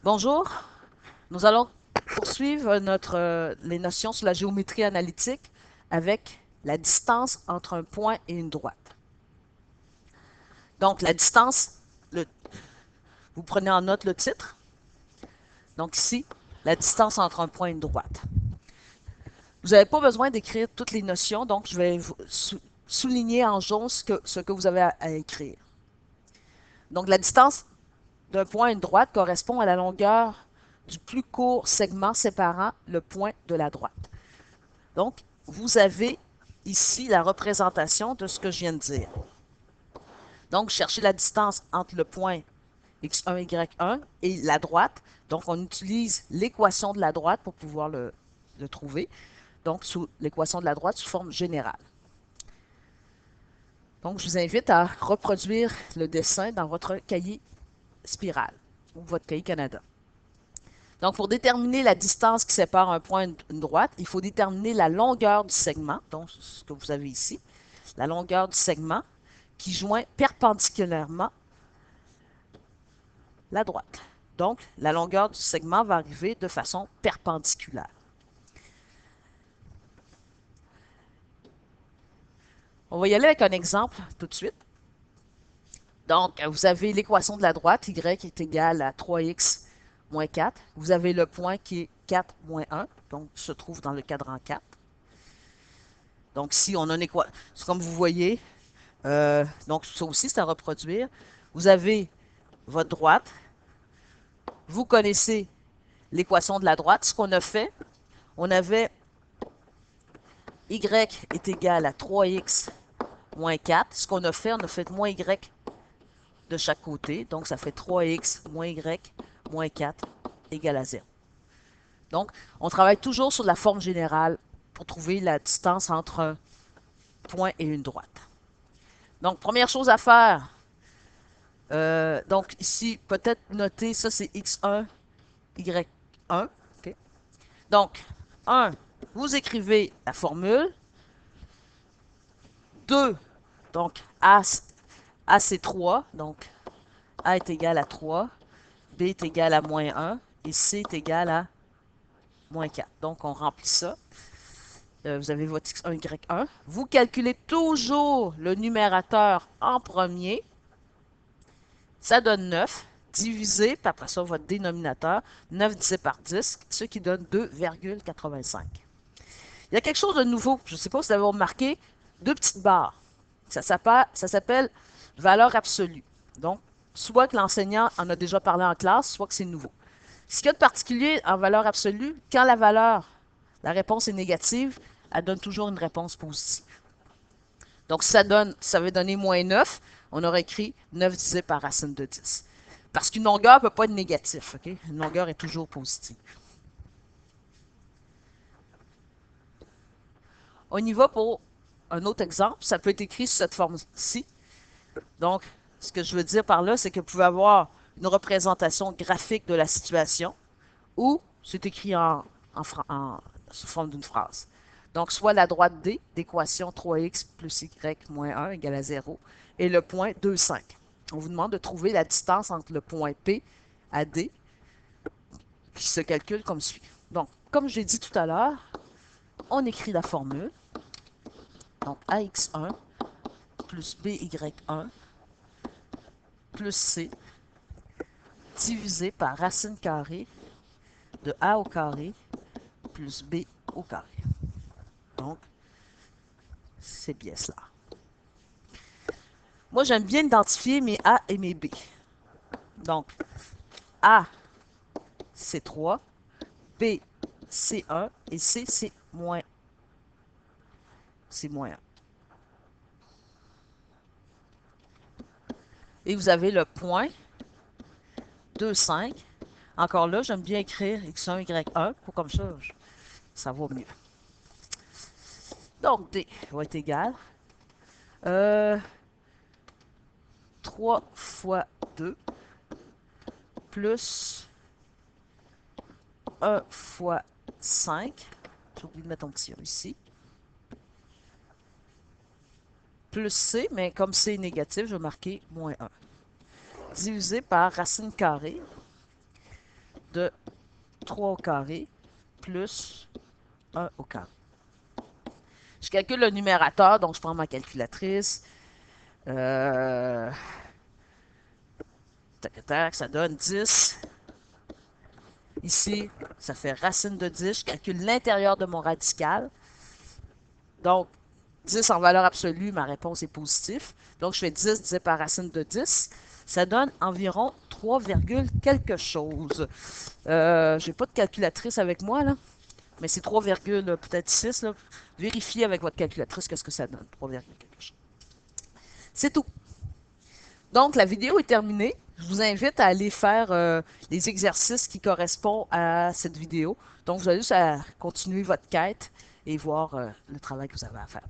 Bonjour, nous allons poursuivre les notions sur la géométrie analytique avec la distance entre un point et une droite. Donc, la distance, vous prenez en note le titre. Donc ici, la distance entre un point et une droite. Vous n'avez pas besoin d'écrire toutes les notions, donc je vais souligner en jaune ce que vous avez à écrire. Donc, la distance d'un point à une droite correspond à la longueur du plus court segment séparant le point de la droite. Donc, vous avez ici la représentation de ce que je viens de dire. Donc, cherchez la distance entre le point x1, y1 et la droite. Donc, on utilise l'équation de la droite pour pouvoir le trouver. Donc, sous l'équation de la droite sous forme générale. Donc, je vous invite à reproduire le dessin dans votre cahier spirale ou votre cahier Canada. Donc, pour déterminer la distance qui sépare un point d'une droite, il faut déterminer la longueur du segment, donc ce que vous avez ici, la longueur du segment qui joint perpendiculairement la droite. Donc, la longueur du segment va arriver de façon perpendiculaire. On va y aller avec un exemple tout de suite. Donc, vous avez l'équation de la droite, y est égal à 3x moins 4. Vous avez le point qui est 4 moins 1, donc se trouve dans le cadran 4. Donc, si on a une équation, comme vous voyez, donc ça aussi c'est à reproduire. Vous avez votre droite. Vous connaissez l'équation de la droite. Ce qu'on a fait, on avait y est égal à 3x moins 4. Ce qu'on a fait, on a fait moins y de chaque côté. Donc, ça fait 3x moins y moins 4 égale à 0. Donc, on travaille toujours sur la forme générale pour trouver la distance entre un point et une droite. Donc, première chose à faire, donc ici, peut-être noter, ça c'est x1, y1. Okay? Donc, 1, vous écrivez la formule. 2, donc A c'est 3, donc A est égal à 3, B est égal à moins 1 et C est égal à moins 4. Donc, on remplit ça. Vous avez votre x1, y1. Vous calculez toujours le numérateur en premier. Ça donne 9, divisé, puis après ça, votre dénominateur, 9 divisé par 10, ce qui donne 2,85. Il y a quelque chose de nouveau, je ne sais pas si vous avez remarqué, deux petites barres. Ça s'appelle valeur absolue. Donc, soit que l'enseignant en a déjà parlé en classe, soit que c'est nouveau. Ce qu'il y a de particulier en valeur absolue, quand la réponse est négative, elle donne toujours une réponse positive. Donc, si ça veut donner moins 9, on aurait écrit 9 divisé par racine de 10. Parce qu'une longueur ne peut pas être négative. Okay? Une longueur est toujours positive. On y va pour un autre exemple. Ça peut être écrit sous cette forme-ci. Donc, ce que je veux dire par là, c'est que vous pouvez avoir une représentation graphique de la situation ou c'est écrit sous forme d'une phrase. Donc, soit la droite D d'équation 3x plus y moins 1 égale à 0 et le point 2, 5. On vous demande de trouver la distance entre le point P à D qui se calcule comme suit. Donc, comme j'ai dit tout à l'heure, on écrit la formule. Donc, AX1 plus BY1 plus C divisé par racine carrée de A au carré plus B au carré. Donc, c'est bien cela. Moi, j'aime bien identifier mes A et mes B. Donc, A, c'est 3, B, c'est 1 et C, c'est moins 1. Et vous avez le point 2, 5. Encore là, j'aime bien écrire x1, y1 pour comme ça va mieux. Donc, D va être égal 3 fois 2 plus 1 fois 5. J'ai oublié de mettre un petit 1 ici. Plus C, mais comme C est négatif, je vais marquer moins 1. Divisé par racine carrée de 3 au carré plus 1 au carré. Je calcule le numérateur, donc je prends ma calculatrice. Tac, tac, ça donne 10. Ici, ça fait racine de 10. Je calcule l'intérieur de mon radical. Donc, 10 en valeur absolue, ma réponse est positive. Donc, je fais 10 divisé par racine de 10. Ça donne environ 3, quelque chose. J'ai pas de calculatrice avec moi, là. Mais c'est 3, peut-être 6. Là. Vérifiez avec votre calculatrice qu'est-ce que ça donne. 3, quelque chose. C'est tout. Donc, la vidéo est terminée. Je vous invite à aller faire les exercices qui correspondent à cette vidéo. Donc, vous avez juste à continuer votre quête et voir le travail que vous avez à faire.